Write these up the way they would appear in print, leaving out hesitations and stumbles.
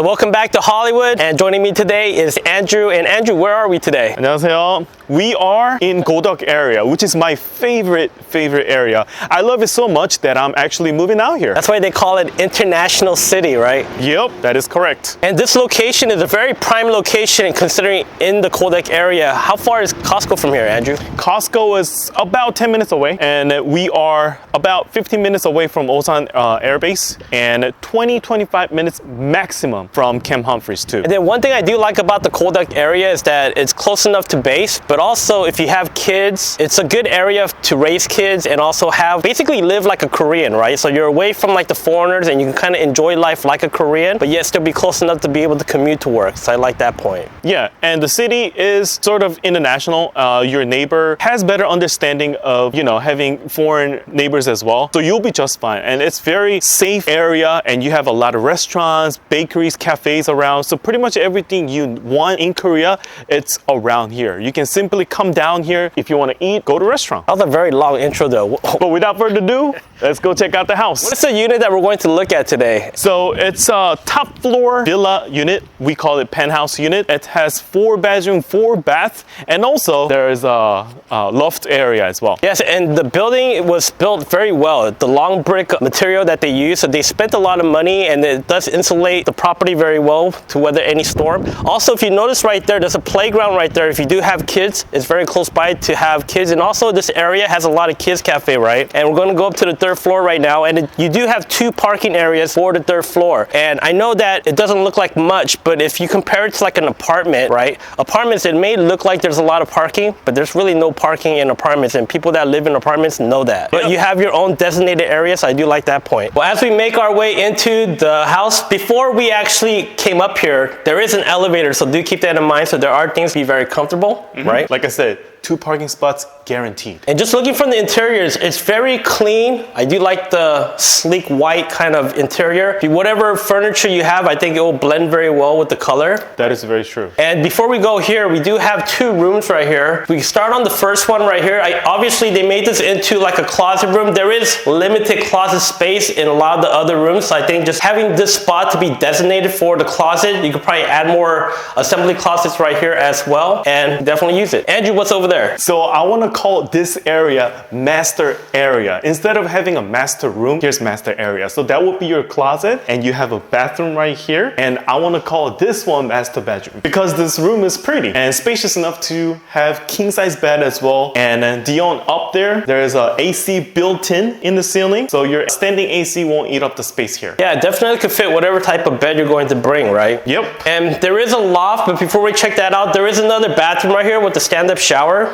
welcome back to Hollywood, and joining me today is Andrew. And Andrew, where are we today? 안녕하세요. We are in Godeok area, which is my favorite area. I love it so much that I'm actually moving out here. That's why they call it International City, right? Yep, that is correct. And this location is a very prime location considering in the Godeok area. How far is Costco from here, Andrew? Costco is about 10 minutes away, and we are about 15 minutes away from Osan Airbase, and 20-25 minutes maximum from Camp Humphreys too. And then one thing I do like about the Godeok area is that it's close enough to base, but also if you have kids, it's a good area to raise kids and also basically live like a Korean, right? So you're away from like the foreigners and you can kind of enjoy life like a Korean, but yet still be close enough to be able to commute to work. So I like that point. Yeah, and the city is sort of international. Your neighbor has better understanding of, having foreign neighbors as well. So you'll be just fine. And it's very safe area, and you have a lot of restaurants, bakeries, cafes around. So pretty much everything you want in Korea, it's around here. You can simply come down here. If you want to eat, go to a restaurant. That was a very long intro though. But without further ado, let's go check out the house. What is the unit that we're going to look at today? So it's a top floor villa unit. We call it penthouse unit. It has 4 bedroom, 4 bath, and also there is a loft area as well. Yes, and the building was built very well. The long brick material that they use, so they spent a lot of money, and it does insulate the property very well to weather any storm. Also, if you notice right there's a playground right there. If you do have kids, it's very close by to have kids. And also this area has a lot of kids cafe, right? And we're going to go up to the 3rd floor right now, and you do have 2 parking areas for the 3rd floor. And I know that it doesn't look like much, but if you compare it to like an apartment, right? Apartments, it may look like there's a lot of parking, but there's really no parking in apartments, and people that live in apartments know that. But you have your own designated areas, so I do like that point. Well, as we make our way into the house, before we actually came up here, there is an elevator, so do keep that in mind. So there are things to be very comfortable, right? Like I said, 2 parking spots guaranteed. And just looking from the interiors, it's very clean. I do like the sleek white kind of interior. Whatever furniture you have, I think it will blend very well with the color. That is very true. And before we go here, we do have 2 rooms right here. We start on the first one right here. Obviously, they made this into like a closet room. There is limited closet space in a lot of the other rooms. So I think just having this spot to be designated for the closet, you could probably add more assembly closets right here as well, and definitely use it. Andrew, what's over there? So I want to call this area master area. Instead of having a master room, here's master area. So that would be your closet, and you have a bathroom right here. And I want to call this one master bedroom because this room is pretty and spacious enough to have king size bed as well. And then Dion up there is a AC built in the ceiling. So your standing AC won't eat up the space here. Yeah, it definitely could fit whatever type of bed you're going to bring, right? Yep. And there is a loft, but before we check that out, there is another bathroom right here with the stand-up shower.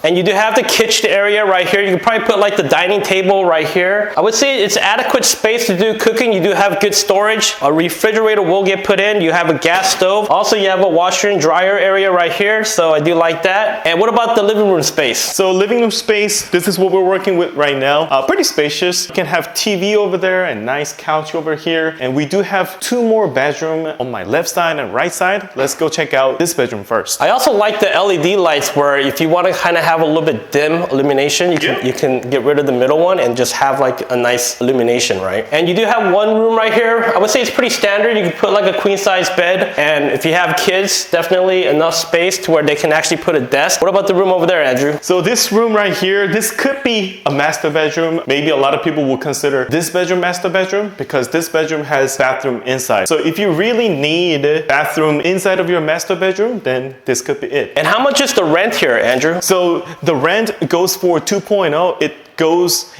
And you do have the kitchen area right here. You can probably put like the dining table right here. I would say it's adequate space to do cooking. You do have good storage. A refrigerator will get put in. You have a gas stove. Also, you have a washer and dryer area right here. So I do like that. And what about the living room space? So living room space, this is what we're working with right now. Pretty spacious. You can have TV over there and nice couch over here. And we do have 2 more bedrooms on my left side and right side. Let's go check out this bedroom first. I also like the LED lights where if you want to kind of have a little bit dim illumination, you can get rid of the middle one and just have like a nice illumination, right? And you do have 1 room right here. I would say it's pretty standard. You can put like a queen size bed, and if you have kids, definitely enough space to where they can actually put a desk. What about the room over there, Andrew? So this room right here, this could be a master bedroom. Maybe a lot of people will consider this bedroom master bedroom because this bedroom has bathroom inside. So if you really need a bathroom inside of your master bedroom, then this could be it. And how much is the rent here, Andrew? So the rent goes for 2.0.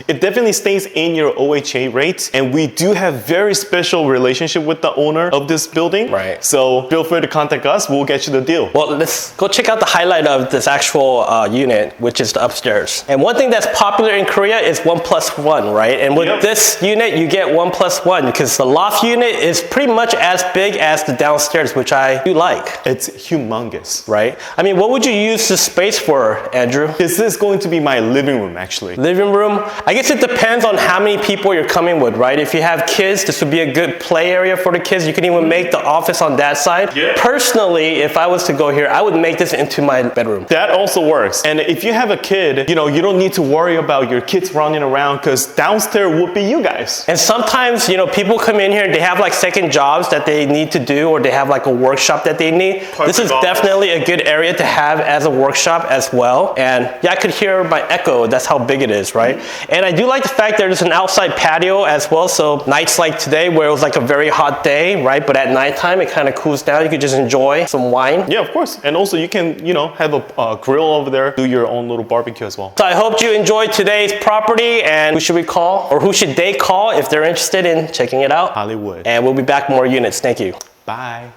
It definitely stays in your OHA rate, and we do have very special relationship with the owner of this building. Right. So feel free to contact us. We'll get you the deal. Well, let's go check out the highlight of this actual unit, which is the upstairs. And one thing that's popular in Korea is 1+1, right? And with this unit, you get 1+1 because the loft unit is pretty much as big as the downstairs, which I do like. It's humongous, right? I mean, what would you use this space for, Andrew? This is going to be my living room, actually. Living living room. I guess it depends on how many people you're coming with, right? If you have kids, this would be a good play area for the kids. You can even make the office on that side. Yeah. Personally, if I was to go here, I would make this into my bedroom. That also works. And if you have a kid, you don't need to worry about your kids running around because downstairs would be you guys. And sometimes, people come in here and they have like second jobs that they need to do, or they have like a workshop that they need. This is definitely a good area to have as a workshop as well. And yeah, I could hear my echo. That's how big it is, right? And I do like the fact that there's an outside patio as well. So nights like today where it was like a very hot day, right? But at nighttime, it kind of cools down. You could just enjoy some wine. Yeah, of course. And also you can, have a grill over there, do your own little barbecue as well. So I hope you enjoyed today's property, and who should we call, or who should they call if they're interested in checking it out? Hollywood. And we'll be back with more units. Thank you. Bye.